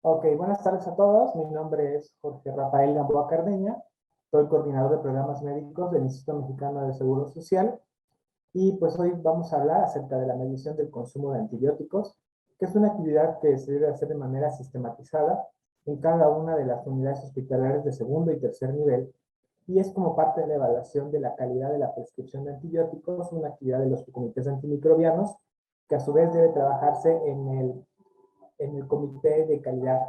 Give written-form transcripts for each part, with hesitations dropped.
Ok, buenas tardes a todos. Mi nombre es Jorge Rafael Gamboa Cardeña. Soy coordinador de programas médicos del Instituto Mexicano de Seguro Social. Y pues hoy vamos a hablar acerca de la medición del consumo de antibióticos, que es una actividad que se debe hacer de manera sistematizada en cada una de las unidades hospitalarias de segundo y tercer nivel. Y es como parte de la evaluación de la calidad de la prescripción de antibióticos, una actividad de los comités antimicrobianos, que a su vez debe trabajarse en el comité de calidad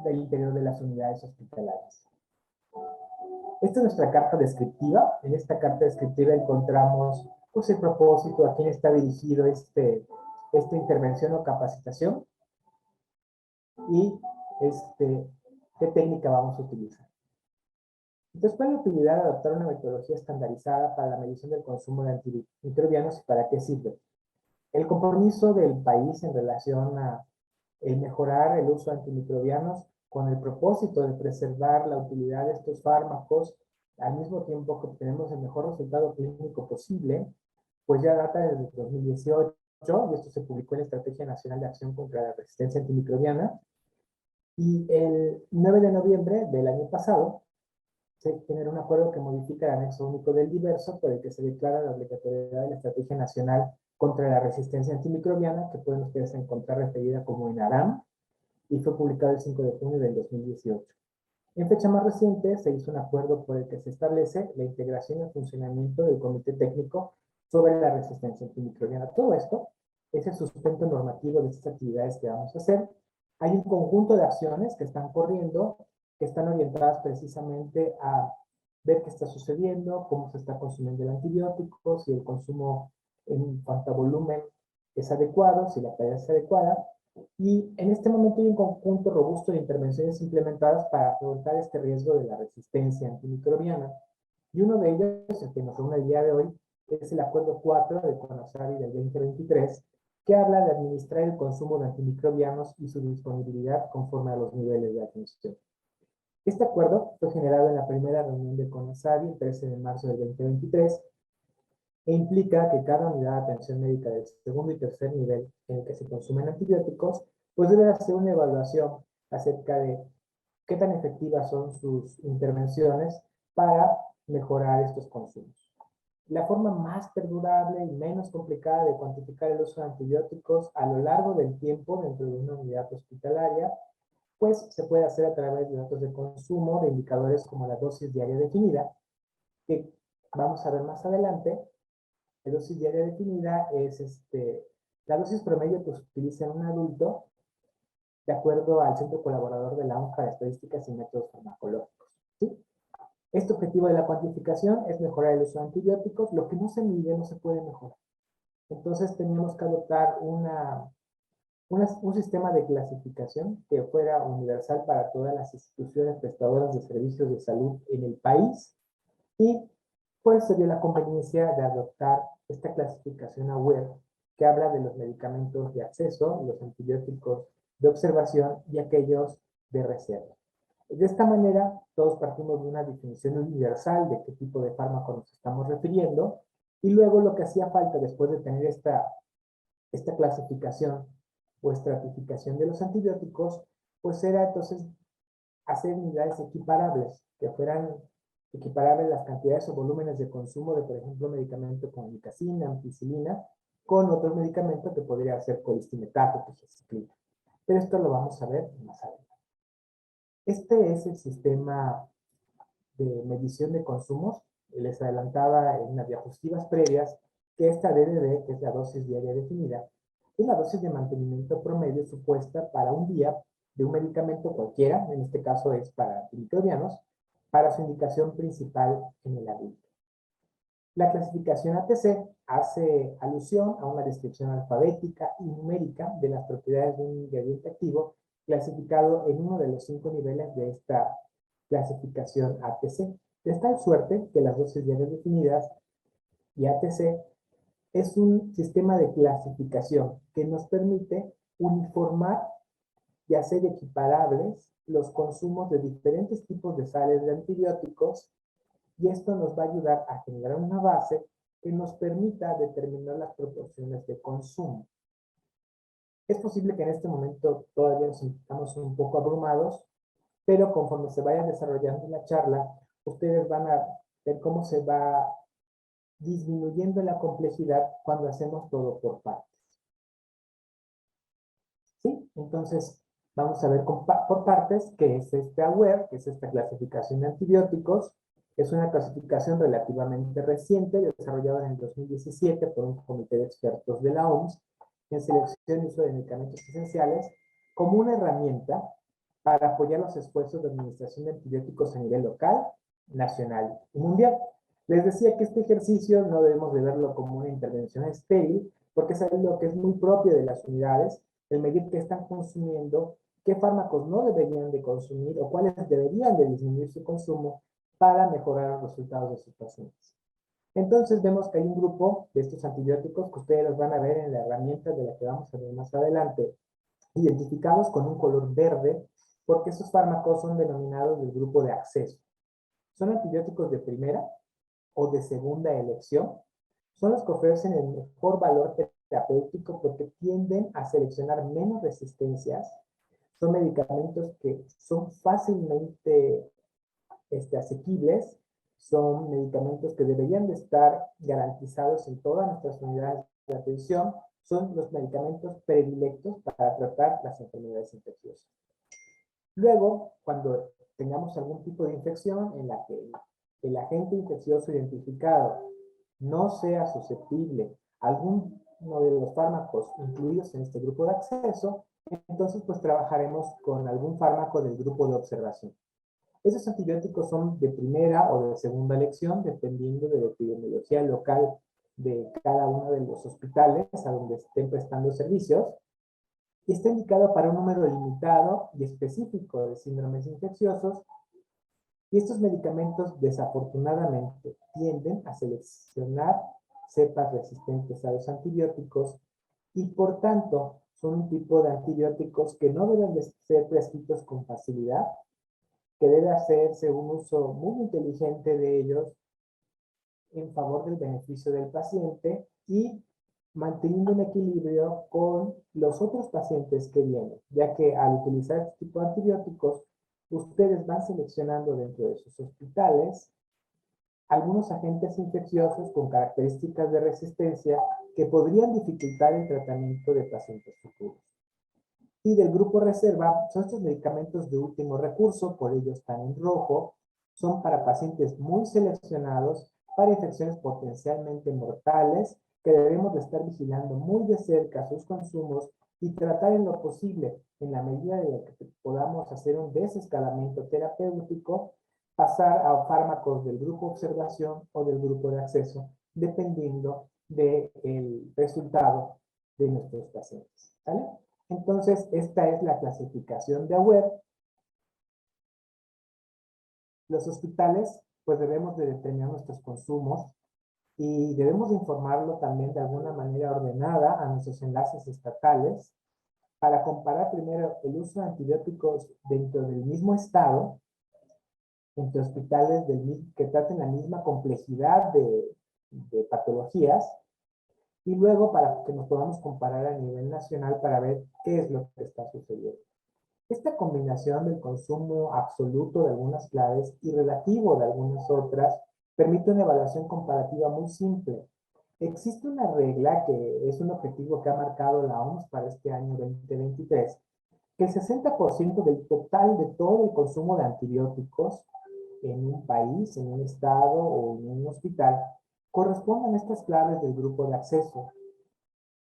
del interior de las unidades hospitalarias. Esta es nuestra carta descriptiva. En esta carta descriptiva encontramos pues, el propósito, a quién está dirigido esta intervención o capacitación y qué técnica vamos a utilizar. Entonces, ¿cuál es la utilidad de adoptar una metodología estandarizada para la medición del consumo de antimicrobianos y para qué sirve? El compromiso del país en relación a mejorar el uso de antimicrobianos con el propósito de preservar la utilidad de estos fármacos al mismo tiempo que obtenemos el mejor resultado clínico posible, pues ya data desde 2018 y esto se publicó en la Estrategia Nacional de Acción contra la Resistencia Antimicrobiana. Y el 9 de noviembre del año pasado se generó un acuerdo que modifica el anexo único del diverso por el que se declara la obligatoriedad de la Estrategia Nacional contra la Resistencia Antimicrobiana, que pueden ustedes encontrar referida como INARAM, y fue publicado el 5 de junio del 2018. En fecha más reciente se hizo un acuerdo por el que se establece la integración y el funcionamiento del Comité Técnico sobre la Resistencia Antimicrobiana. Todo esto es el sustento normativo de estas actividades que vamos a hacer. Hay un conjunto de acciones que están corriendo, que están orientadas precisamente a ver qué está sucediendo, cómo se está consumiendo el antibiótico, si el consumo en cuanto a volumen es adecuado, si la calidad es adecuada, y en este momento hay un conjunto robusto de intervenciones implementadas para afrontar este riesgo de la resistencia antimicrobiana. Y uno de ellos, el que nos reúne el día de hoy, es el Acuerdo 4 de CONASABI del 2023, que habla de administrar el consumo de antimicrobianos y su disponibilidad conforme a los niveles de atención. Este acuerdo fue generado en la primera reunión de CONASABI el 13 de marzo del 2023 e implica que cada unidad de atención médica del segundo y tercer nivel en el que se consumen antibióticos, pues debe hacer una evaluación acerca de qué tan efectivas son sus intervenciones para mejorar estos consumos. La forma más perdurable y menos complicada de cuantificar el uso de antibióticos a lo largo del tiempo dentro de una unidad hospitalaria, pues se puede hacer a través de datos de consumo, de indicadores como la dosis diaria definida, que vamos a ver más adelante. La dosis diaria definida es la dosis promedio que se utiliza en un adulto de acuerdo al Centro Colaborador de la OMS para Estadísticas y Métodos Farmacológicos. ¿Sí? Este objetivo de la cuantificación es mejorar el uso de antibióticos. Lo que no se mide no se puede mejorar. Entonces teníamos que adoptar un sistema de clasificación que fuera universal para todas las instituciones prestadoras de servicios de salud en el país y pues se dio la conveniencia de adoptar esta clasificación AWARE que habla de los medicamentos de acceso, los antibióticos de observación y aquellos de reserva. De esta manera, todos partimos de una definición universal de qué tipo de fármaco nos estamos refiriendo y luego lo que hacía falta después de tener esta clasificación o estratificación de los antibióticos, pues era entonces hacer unidades equiparables, que fueran equiparables las cantidades o volúmenes de consumo de, por ejemplo, medicamento como ampicilina, ampicilina, con otros medicamentos que podría ser colistimetato, tigecyclina. Pero esto lo vamos a ver más adelante. Este es el sistema de medición de consumos. Les adelantaba en las diapositivas previas que esta DDD, que es la dosis diaria definida, es la dosis de mantenimiento promedio supuesta para un día de un medicamento cualquiera, en este caso es para antimicrobianos, para su indicación principal en el adulto. La clasificación ATC hace alusión a una descripción alfabética y numérica de las propiedades de un ingrediente activo clasificado en uno de los 5 niveles de esta clasificación ATC. De tal suerte que las dosis diarias definidas y ATC es un sistema de clasificación que nos permite uniformar y hacer equiparables los consumos de diferentes tipos de sales de antibióticos y esto nos va a ayudar a generar una base que nos permita determinar las proporciones de consumo. Es posible que en este momento todavía nos sintamos un poco abrumados, pero conforme se vaya desarrollando la charla, ustedes van a ver cómo se va disminuyendo la complejidad cuando hacemos todo por partes. ¿Sí? Entonces, vamos a ver por partes qué es este AWARE, que es esta clasificación de antibióticos. Es una clasificación relativamente reciente, desarrollada en el 2017 por un comité de expertos de la OMS en selección y uso de medicamentos esenciales como una herramienta para apoyar los esfuerzos de administración de antibióticos a nivel local, nacional y mundial. Les decía que este ejercicio no debemos de verlo como una intervención estéril, porque es algo que es muy propio de las unidades, el medir qué están consumiendo, qué fármacos no deberían de consumir o cuáles deberían de disminuir su consumo para mejorar los resultados de sus pacientes. Entonces vemos que hay un grupo de estos antibióticos que ustedes los van a ver en la herramienta de la que vamos a ver más adelante, identificados con un color verde, porque esos fármacos son denominados del grupo de acceso. Son antibióticos de primera o de segunda elección. Son los que ofrecen el mejor valor terapéutico porque tienden a seleccionar menos resistencias. Son medicamentos que son fácilmente asequibles. Son medicamentos que deberían de estar garantizados en todas nuestras unidades de atención. Son los medicamentos predilectos para tratar las enfermedades infecciosas. Luego, cuando tengamos algún tipo de infección en la que el agente infeccioso identificado no sea susceptible a alguno de los fármacos incluidos en este grupo de acceso, entonces pues trabajaremos con algún fármaco del grupo de observación. Esos antibióticos son de primera o de segunda elección, dependiendo de la epidemiología local de cada uno de los hospitales a donde estén prestando servicios, y está indicado para un número limitado y específico de síndromes infecciosos, y estos medicamentos desafortunadamente tienden a seleccionar cepas resistentes a los antibióticos y por tanto son un tipo de antibióticos que no deben de ser prescritos con facilidad, que debe hacerse un uso muy inteligente de ellos en favor del beneficio del paciente y manteniendo un equilibrio con los otros pacientes que vienen, ya que al utilizar este tipo de antibióticos, ustedes van seleccionando dentro de sus hospitales algunos agentes infecciosos con características de resistencia que podrían dificultar el tratamiento de pacientes futuros. Y del grupo reserva son estos medicamentos de último recurso, por ello están en rojo, son para pacientes muy seleccionados, para infecciones potencialmente mortales, que debemos de estar vigilando muy de cerca sus consumos y tratar en lo posible, en la medida de lo que podamos hacer un desescalamiento terapéutico, pasar a fármacos del grupo observación o del grupo de acceso, dependiendo del resultado de nuestros pacientes. ¿Vale? Entonces, esta es la clasificación de AWARE. Los hospitales, pues debemos de determinar nuestros consumos y debemos de informarlo también de alguna manera ordenada a nuestros enlaces estatales para comparar primero el uso de antibióticos dentro del mismo estado, entre hospitales que traten la misma complejidad de patologías, y luego para que nos podamos comparar a nivel nacional para ver qué es lo que está sucediendo. Esta combinación del consumo absoluto de algunas claves y relativo de algunas otras permite una evaluación comparativa muy simple. Existe una regla que es un objetivo que ha marcado la OMS para este año 2023, que el 60% del total de todo el consumo de antibióticos en un país, en un estado o en un hospital corresponden a estas claves del grupo de acceso,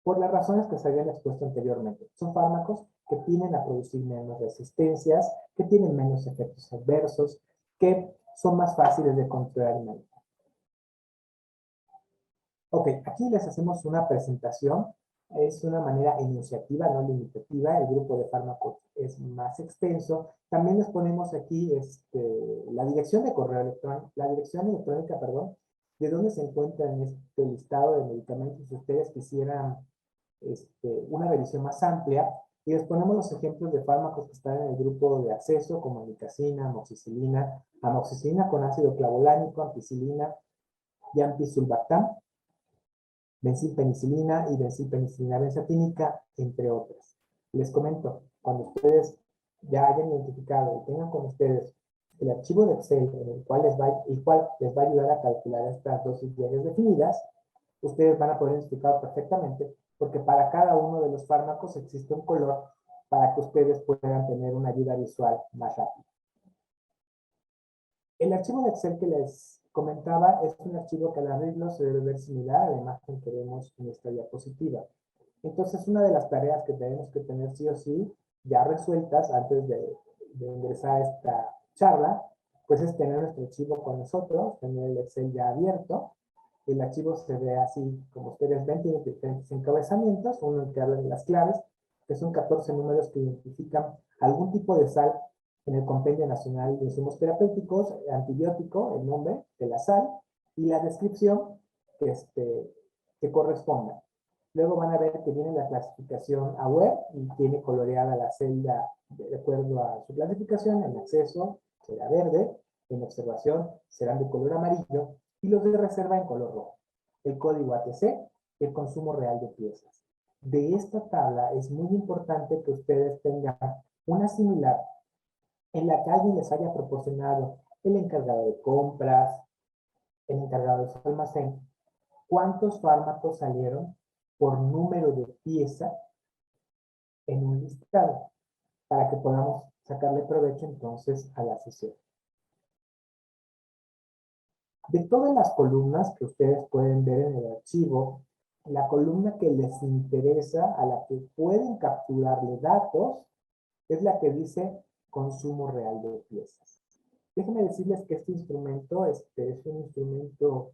por las razones que se habían expuesto anteriormente. Son fármacos que tienden a producir menos resistencias, que tienen menos efectos adversos, que son más fáciles de controlar y manejar. Ok, aquí les hacemos una presentación. Es una manera enunciativa, no limitativa. El grupo de fármacos es más extenso. También les ponemos aquí la dirección de correo electrónico, la dirección electrónica, perdón, de dónde se encuentra en este listado de medicamentos si ustedes quisieran una revisión más amplia, y les ponemos los ejemplos de fármacos que están en el grupo de acceso, como ampicilina, amoxicilina con ácido clavulánico, ampicilina y ampicsulbactam, benzilpenicilina y benzilpenicilina benzatínica, entre otras. Les comento, cuando ustedes ya hayan identificado y tengan con ustedes el archivo de Excel en el cual les va a ayudar a calcular estas dosis diarias definidas, ustedes van a poder identificar perfectamente, porque para cada uno de los fármacos existe un color para que ustedes puedan tener una ayuda visual más rápida. El archivo de Excel que les comentaba es un archivo que al abrirlo se debe ver similar a la imagen que vemos en esta diapositiva. Entonces, una de las tareas que tenemos que tener sí o sí, ya resueltas antes de ingresar a esta charla, pues es tener nuestro archivo con nosotros, tener el Excel ya abierto. El archivo se ve así, como ustedes ven, tiene diferentes encabezamientos, uno que habla de las claves, que son 14 números que identifican algún tipo de sal en el Compendio Nacional de Insumos Terapéuticos, antibiótico, el nombre de la sal, y la descripción que corresponda. Luego van a ver que viene la clasificación a web y tiene coloreada la celda de acuerdo a su clasificación. En acceso será verde, en observación serán de color amarillo y los de reserva en color rojo. El código ATC, el consumo real de piezas. De esta tabla es muy importante que ustedes tengan una similar en la que alguien les haya proporcionado el encargado de compras, el encargado de su almacén, cuántos fármacos salieron por número de pieza en un listado, para que podamos sacarle provecho entonces a la sesión. De todas las columnas que ustedes pueden ver en el archivo, la columna que les interesa, a la que pueden capturarle datos, es la que dice consumo real de piezas. Déjenme decirles que este instrumento es un instrumento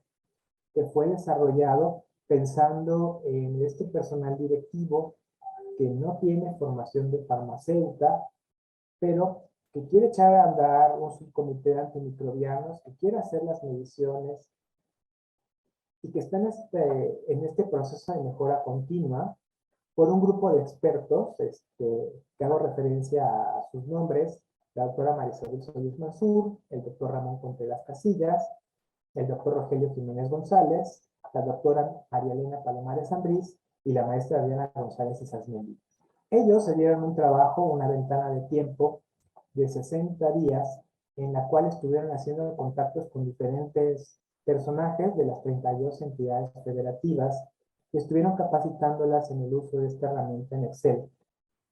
que fue desarrollado pensando en este personal directivo que no tiene formación de farmacéutica, pero que quiere echar a andar un subcomité de antimicrobianos, que quiere hacer las mediciones y que está en este proceso de mejora continua por un grupo de expertos, que hago referencia a sus nombres: la doctora Marisol Solís Mansur, el doctor Ramón Contreras Casillas, el doctor Rogelio Jiménez González, la doctora María Elena Palomares Ambriz y la maestra Diana González Isasmendi. Ellos se dieron un trabajo, una ventana de tiempo de 60 días, en la cual estuvieron haciendo contactos con diferentes personajes de las 32 entidades federativas y estuvieron capacitándolas en el uso de esta herramienta en Excel.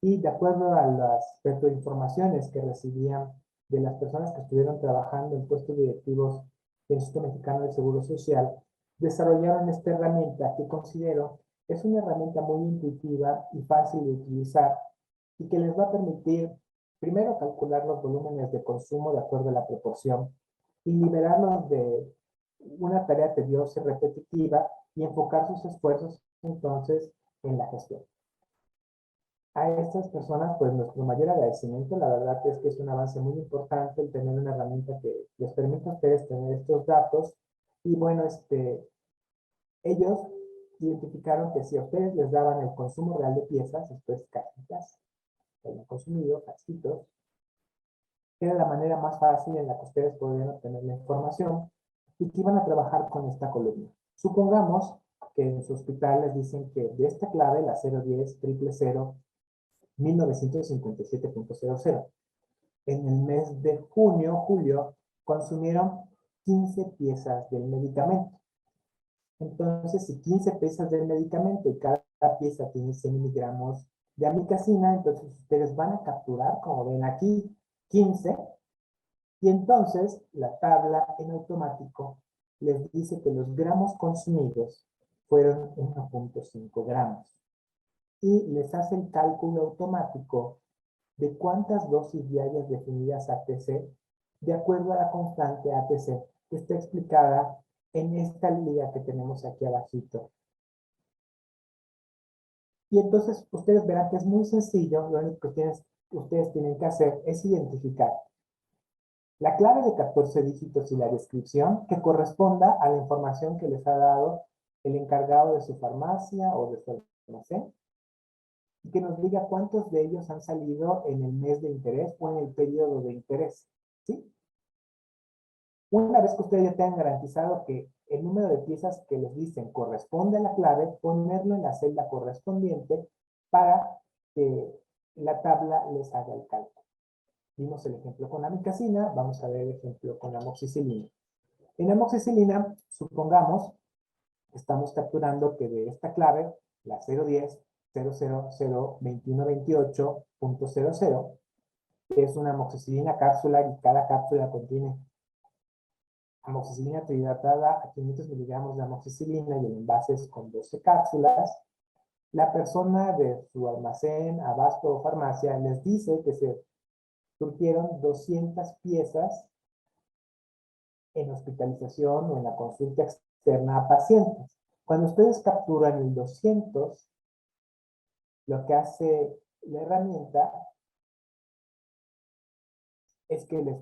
Y de acuerdo a las retroinformaciones que recibían de las personas que estuvieron trabajando en puestos directivos del Instituto Mexicano de Seguro Social, desarrollaron esta herramienta que considero es una herramienta muy intuitiva y fácil de utilizar y que les va a permitir primero calcular los volúmenes de consumo de acuerdo a la proporción y liberarlos de una tarea tediosa y repetitiva y enfocar sus esfuerzos entonces en la gestión. A estas personas, pues nuestro mayor agradecimiento. La verdad es que es un avance muy importante el tener una herramienta que les permita a ustedes tener estos datos. Y bueno, ellos identificaron que si a ustedes les daban el consumo real de piezas, esto es cajitas que hayan consumido, casquitos, era la manera más fácil en la que ustedes podrían obtener la información y que iban a trabajar con esta columna. Supongamos que en su hospital les dicen que de esta clave, la 010 000 1957.00, en el mes de julio, consumieron 15 piezas del medicamento. Entonces, si 15 piezas del medicamento y cada pieza tiene 100 miligramos de amicacina, entonces ustedes van a capturar, como ven aquí, 15, y entonces la tabla en automático les dice que los gramos consumidos fueron 1.5 gramos. Y les hace el cálculo automático de cuántas dosis diarias definidas ATC, de acuerdo a la constante ATC, que está explicada en esta liga que tenemos aquí abajito. Y entonces ustedes verán que es muy sencillo. Lo único que ustedes tienen que hacer es identificar la clave de 14 dígitos y la descripción que corresponda a la información que les ha dado el encargado de su farmacia o de su almacén, y que nos diga cuántos de ellos han salido en el mes de interés o en el periodo de interés, ¿sí? Una vez que ustedes ya tengan garantizado que el número de piezas que les dicen corresponde a la clave, ponerlo en la celda correspondiente para que la tabla les haga el cálculo. Vimos el ejemplo con la amicacina, vamos a ver el ejemplo con la amoxicilina. En la amoxicilina, supongamos que estamos capturando que de esta clave, la 010 0002128.00, que es una amoxicilina cápsula y cada cápsula contiene amoxicilina trihidratada a 500 miligramos de amoxicilina y el envase es con 12 cápsulas. La persona de su almacén, abasto o farmacia les dice que se surtieron 200 piezas en hospitalización o en la consulta externa a pacientes. Cuando ustedes capturan el 200, lo que hace la herramienta es que les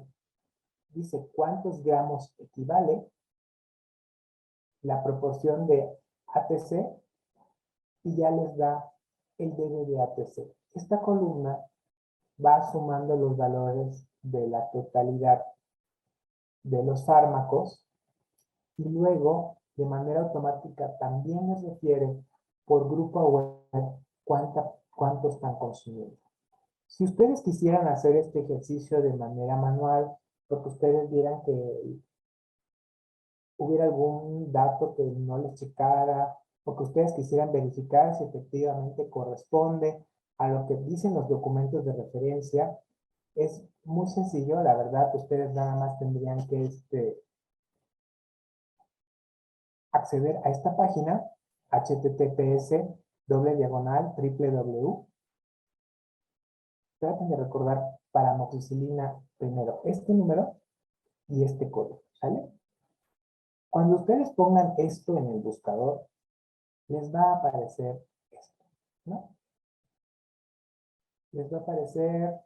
dice cuántos gramos equivale la proporción de ATC y ya les da el dB de ATC. Esta columna va sumando los valores de la totalidad de los fármacos y luego de manera automática también les refiere por grupo web cuánto están consumiendo. Si ustedes quisieran hacer este ejercicio de manera manual, porque ustedes vieran que hubiera algún dato que no les checara, o que ustedes quisieran verificar si efectivamente corresponde a lo que dicen los documentos de referencia, es muy sencillo, la verdad. Ustedes nada más tendrían que acceder a esta página, https://www. Traten de recordar para amoxicilina primero este número y este código, ¿sale? Cuando ustedes pongan esto en el buscador, les va a aparecer esto, ¿no? Les va a aparecer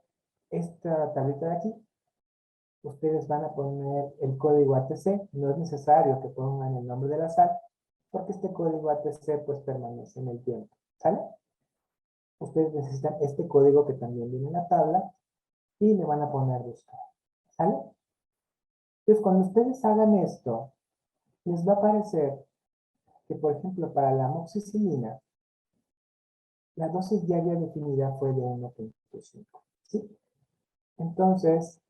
esta tablita de aquí. Ustedes van a poner el código ATC. No es necesario que pongan el nombre de la sal, porque este código ATC pues permanece en el tiempo, ¿sale? Ustedes necesitan este código que también viene en la tabla y le van a poner buscar, ¿sale? Entonces, cuando ustedes hagan esto, les va a aparecer que, por ejemplo, para la amoxicilina, la dosis diaria definida fue de 1.5, ¿sí? Entonces,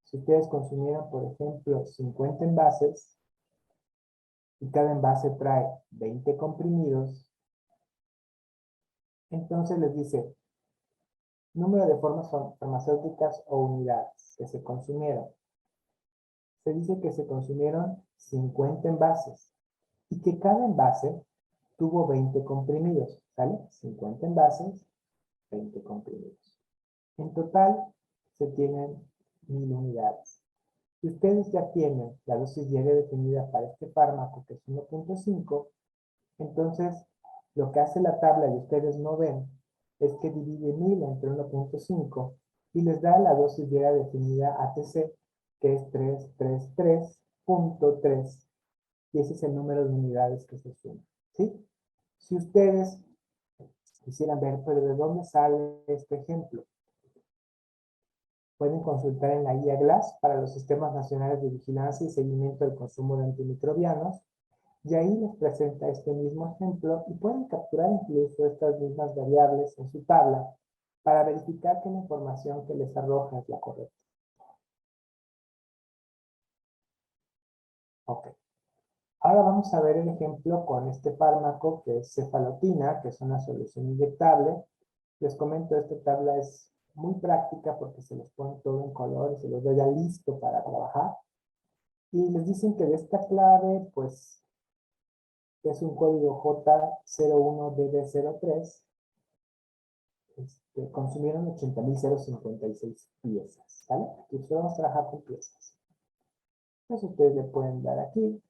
si ustedes consumieron, por ejemplo, 50 envases y cada envase trae 20 comprimidos, entonces les dice número de formas farmacéuticas o unidades que se consumieron. Se dice que se consumieron 50 envases y que cada envase tuvo 20 comprimidos, ¿sale? 50 envases, 20 comprimidos. En total se tienen 1000 unidades. Si ustedes ya tienen la dosis diaria definida para este fármaco, que es 1.5, entonces lo que hace la tabla y ustedes no ven es que divide 1000 entre 1.5 y les da la dosis diaria definida ATC, que es 333.3, y ese es el número de unidades que se suman, ¿sí? Si ustedes quisieran ver, pero ¿de dónde sale este ejemplo? Pueden consultar en la guía GLASS para los sistemas nacionales de vigilancia y seguimiento del consumo de antimicrobianos, y ahí les presenta este mismo ejemplo y pueden capturar incluso estas mismas variables en su tabla para verificar que la información que les arroja es la correcta. Ok. Ahora vamos a ver el ejemplo con este fármaco que es cefalotina, que es una solución inyectable. Les comento, esta tabla es muy práctica porque se los pone todo en color y se los doy ya listo para trabajar. Y les dicen que de esta clave, pues, es un código J01DD03, consumieron 80.056 piezas, ¿vale? Aquí ustedes vamos a trabajar con piezas. Entonces ustedes le pueden dar aquí,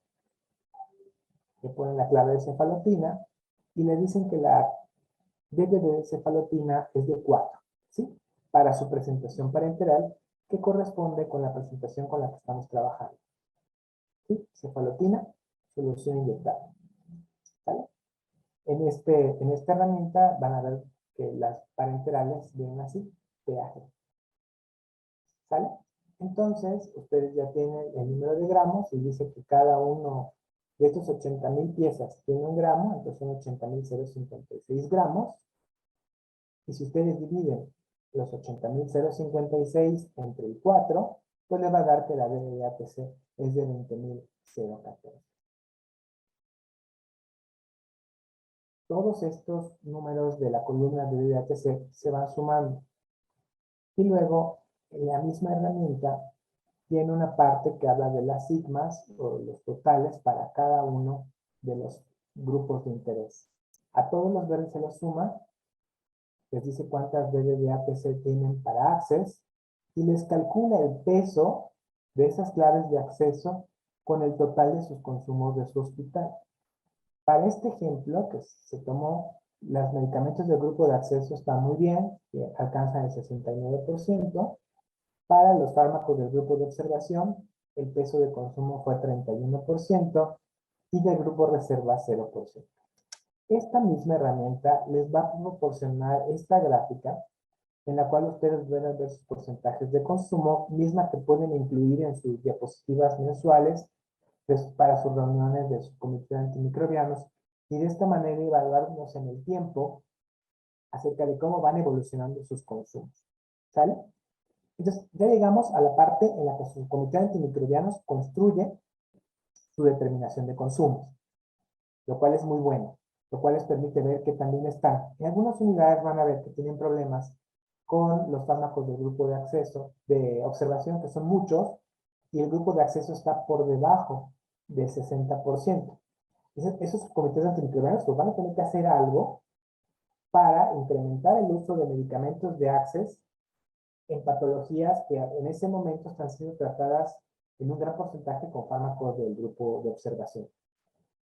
le ponen la clave de cefalotina y le dicen que la dB de cefalotina es de 4, ¿sí? Para su presentación parenteral, que corresponde con la presentación con la que estamos trabajando. ¿Sí? Cefalotina, solución inyectable. ¿Vale? En esta herramienta van a ver que las parenterales vienen así, pH. ¿Sale? Entonces, ustedes ya tienen el número de gramos y dice que cada uno de estos 80.000 piezas tiene un gramo, entonces son 80.056 gramos. Y si ustedes dividen los 80,056 entre el 4, pues le va a dar que la deuda de ATC es de 20,014. Todos estos números de la columna de deuda de ATC se van sumando. Y luego, la misma herramienta tiene una parte que habla de las sigmas o los totales para cada uno de los grupos de interés. A todos los verdes se los suma, les dice cuántas BBVA-ATC tienen para Access y les calcula el peso de esas claves de acceso con el total de sus consumos de su hospital. Para este ejemplo que se tomó, los medicamentos del grupo de acceso están muy bien, que alcanzan el 69%. Para los fármacos del grupo de observación, el peso de consumo fue 31% y del grupo reserva 0%. Esta misma herramienta les va a proporcionar esta gráfica en la cual ustedes van a ver sus porcentajes de consumo, misma que pueden incluir en sus diapositivas mensuales para sus reuniones de su comité de antimicrobianos y de esta manera evaluarnos en el tiempo acerca de cómo van evolucionando sus consumos. ¿Sale? Entonces, ya llegamos a la parte en la que su comité de antimicrobianos construye su determinación de consumos, lo cual es muy bueno, lo cual les permite ver que también están. En algunas unidades van a ver que tienen problemas con los fármacos del grupo de acceso, de observación, que son muchos, y el grupo de acceso está por debajo del 60%. Esos comités de antimicrobianos pues van a tener que hacer algo para incrementar el uso de medicamentos de Access en patologías que en ese momento están siendo tratadas en un gran porcentaje con fármacos del grupo de observación.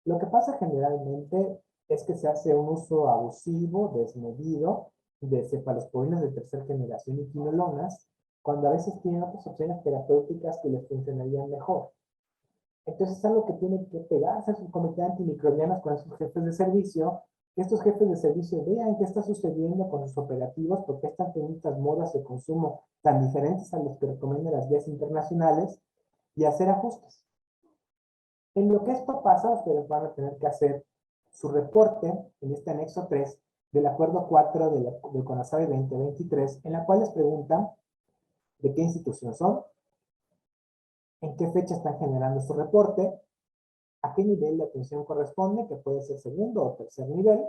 Lo que pasa generalmente es que se hace un uso abusivo, desmedido, de cefalosporinas de tercera generación y quinolonas, cuando a veces tienen otras opciones terapéuticas que les funcionarían mejor. Entonces es algo que tiene que pegarse a su comité de antimicrobianos con esos jefes de servicio, que estos jefes de servicio vean qué está sucediendo con sus operativos, porque están teniendo estas modas de consumo tan diferentes a los que recomiendan las guías internacionales, y hacer ajustes. En lo que esto pasa, ustedes van a tener que hacer su reporte en este anexo 3 del acuerdo 4 del CONASABI 2023, en la cual les preguntan de qué institución son, en qué fecha están generando su reporte, a qué nivel de atención corresponde, que puede ser segundo o tercer nivel,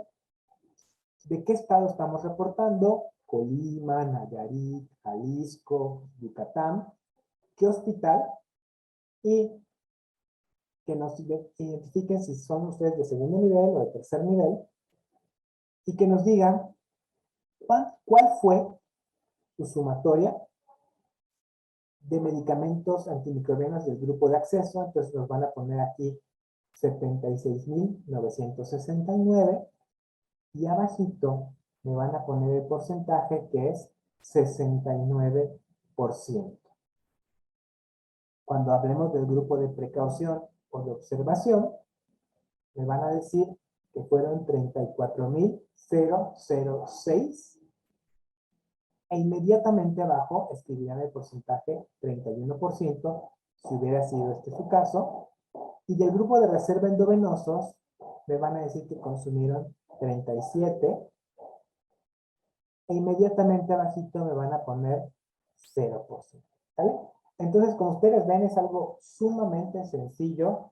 de qué estado estamos reportando, Colima, Nayarit, Jalisco, Yucatán, qué hospital, y que nos identifiquen si son ustedes de segundo nivel o de tercer nivel, y que nos digan cuál fue su sumatoria de medicamentos antimicrobianos del grupo de acceso. Entonces nos van a poner aquí 76,969 y abajito me van a poner el porcentaje que es 69%. Cuando hablemos del grupo de precaución o de observación, me van a decir que fueron 34,006 e inmediatamente abajo escribirán el porcentaje 31%, si hubiera sido este su caso, y del grupo de reserva endovenosos me van a decir que consumieron 37 e inmediatamente abajito me van a poner 0%. ¿Vale? Entonces, como ustedes ven, es algo sumamente sencillo.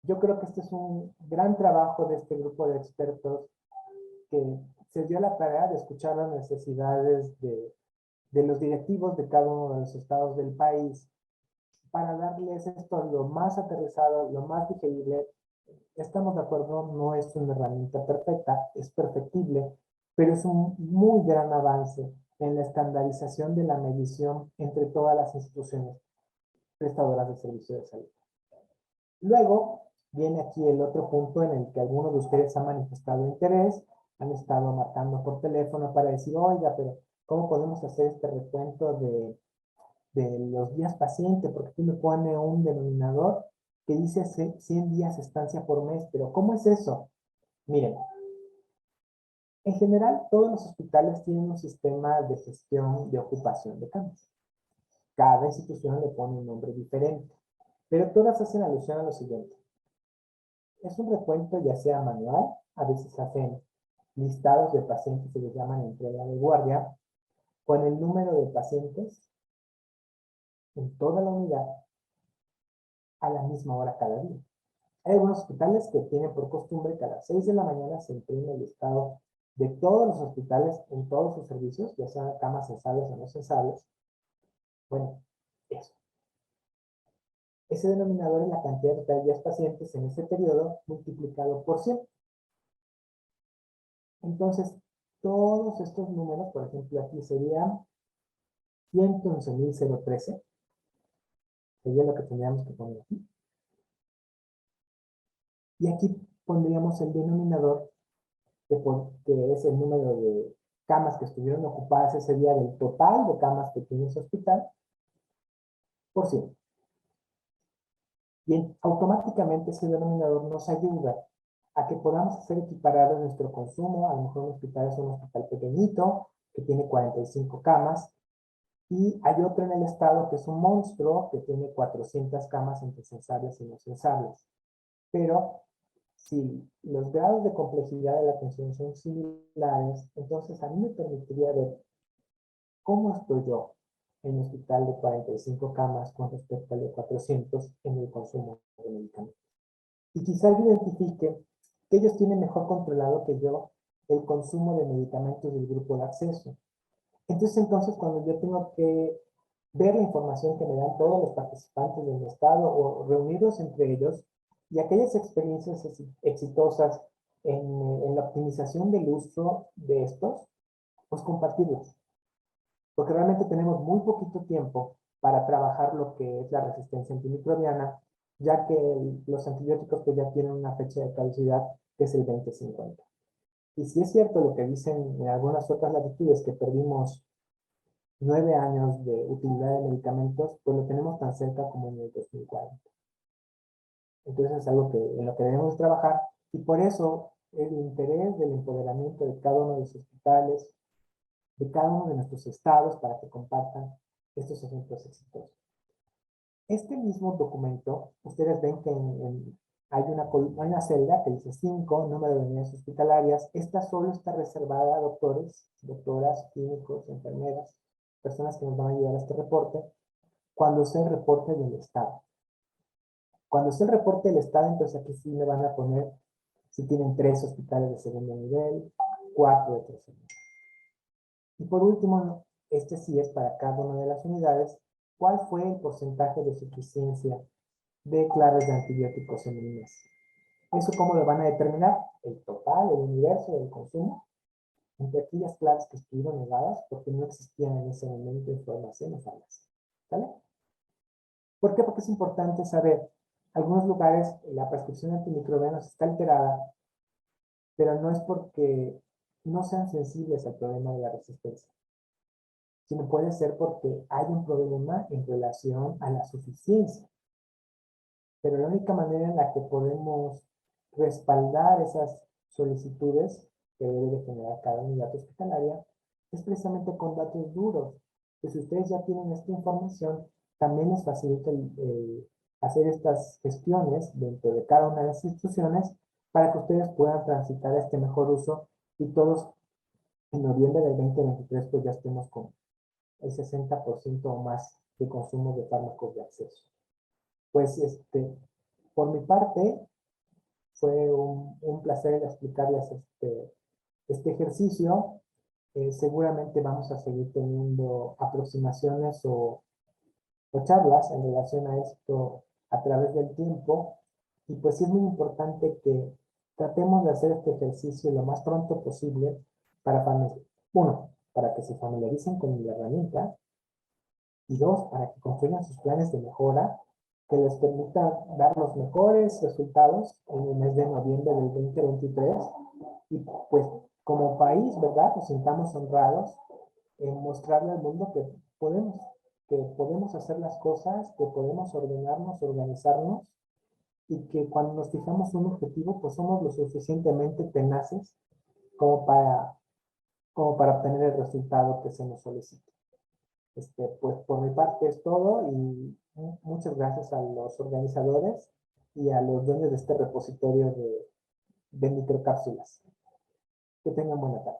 Yo creo que este es un gran trabajo de este grupo de expertos que se dio la tarea de escuchar las necesidades de los directivos de cada uno de los estados del país para darles esto lo más aterrizado, lo más digerible. Estamos de acuerdo, no es una herramienta perfecta, es perfectible, pero es un muy gran avance en la estandarización de la medición entre todas las instituciones prestadoras de servicio de salud. Luego viene aquí el otro punto en el que algunos de ustedes han manifestado interés, han estado marcando por teléfono para decir, oiga, pero ¿cómo podemos hacer este recuento de los días paciente? Porque aquí me pone un denominador que dice 100 días estancia por mes, pero ¿cómo es eso? Miren, en general todos los hospitales tienen un sistema de gestión de ocupación de camas. Cada institución le pone un nombre diferente, pero todas hacen alusión a lo siguiente. Es un recuento ya sea manual, a veces hacen listados de pacientes que les llaman entrega de guardia, con el número de pacientes en toda la unidad a la misma hora cada día. Hay algunos hospitales que tienen por costumbre que a las 6 de la mañana se imprime el estado de todos los hospitales en todos sus servicios, ya sean camas sensables o no sensables. Bueno, eso. Ese denominador es la cantidad de días pacientes en ese periodo multiplicado por 100. Entonces, todos estos números, por ejemplo, aquí serían 111.013, sería lo que tendríamos que poner aquí. Y aquí pondríamos el denominador, que es el número de camas que estuvieron ocupadas ese día del total de camas que tiene ese hospital, por 100. Y automáticamente ese denominador nos ayuda a que podamos hacer equiparables nuestro consumo. A lo mejor un hospital es un hospital pequeñito, que tiene 45 camas, y hay otro en el estado que es un monstruo, que tiene 400 camas entre sensables y no sensables. Pero si los grados de complejidad de la atención son similares, entonces a mí me permitiría ver cómo estoy yo en un hospital de 45 camas con respecto al de 400 en el consumo de medicamentos. Y quizás identifique que ellos tienen mejor controlado que yo el consumo de medicamentos del grupo de acceso. Entonces, cuando yo tengo que ver la información que me dan todos los participantes del estado o reunirlos entre ellos y aquellas experiencias exitosas en la optimización del uso de estos, pues compartirlas. Porque realmente tenemos muy poquito tiempo para trabajar lo que es la resistencia antimicrobiana, ya que los antibióticos pues ya tienen una fecha de caducidad que es el 2050. Y si es cierto lo que dicen en algunas otras latitudes que perdimos 9 años de utilidad de medicamentos, pues lo tenemos tan cerca como en el 2040. Entonces es algo en lo que debemos trabajar y por eso el interés del empoderamiento de cada uno de los hospitales, de cada uno de nuestros estados para que compartan estos ejemplos exitosos. Este mismo documento, ustedes ven que hay una celda que dice 5, número de unidades hospitalarias. Esta solo está reservada a doctores, doctoras, clínicos, enfermeras, personas que nos van a ayudar a este reporte, cuando sea el reporte del Estado. Cuando sea el reporte del Estado, entonces aquí sí me van a poner si tienen 3 hospitales de segundo nivel, 4 de tercer nivel. Y por último, este sí es para cada una de las unidades, ¿cuál fue el porcentaje de suficiencia de claves de antibióticos en el mes? ¿Eso cómo lo van a determinar? El total, el universo del consumo, entre aquellas claves que estuvieron negadas porque no existían en ese momento en su almacén o farmacia. ¿Vale? ¿Por qué? Porque es importante saber, algunos lugares la prescripción antimicrobiana está alterada, pero no es porque no sean sensibles al problema de la resistencia, sino puede ser porque hay un problema en relación a la suficiencia. Pero la única manera en la que podemos respaldar esas solicitudes que debe de generar cada unidad hospitalaria es precisamente con datos duros. Que si ustedes ya tienen esta información, también les facilita hacer estas gestiones dentro de cada una de las instituciones para que ustedes puedan transitar este mejor uso y todos en noviembre del 2023 pues ya estemos con el 60% o más de consumo de fármacos de acceso. Pues por mi parte, fue un placer explicarles este ejercicio. Seguramente vamos a seguir teniendo aproximaciones o charlas en relación a esto a través del tiempo. Y pues sí es muy importante que tratemos de hacer este ejercicio lo más pronto posible para, uno, para que se familiaricen con la herramienta y dos, para que construyan sus planes de mejora que les permita dar los mejores resultados en el mes de noviembre del 2023 y pues como país, ¿verdad? Nos sintamos honrados en mostrarle al mundo que podemos hacer las cosas, que podemos ordenarnos, organizarnos y que cuando nos fijamos un objetivo, pues somos lo suficientemente tenaces como para obtener el resultado que se nos solicita. Pues por mi parte es todo y muchas gracias a los organizadores y a los dueños de este repositorio de microcápsulas. Que tengan buena tarde.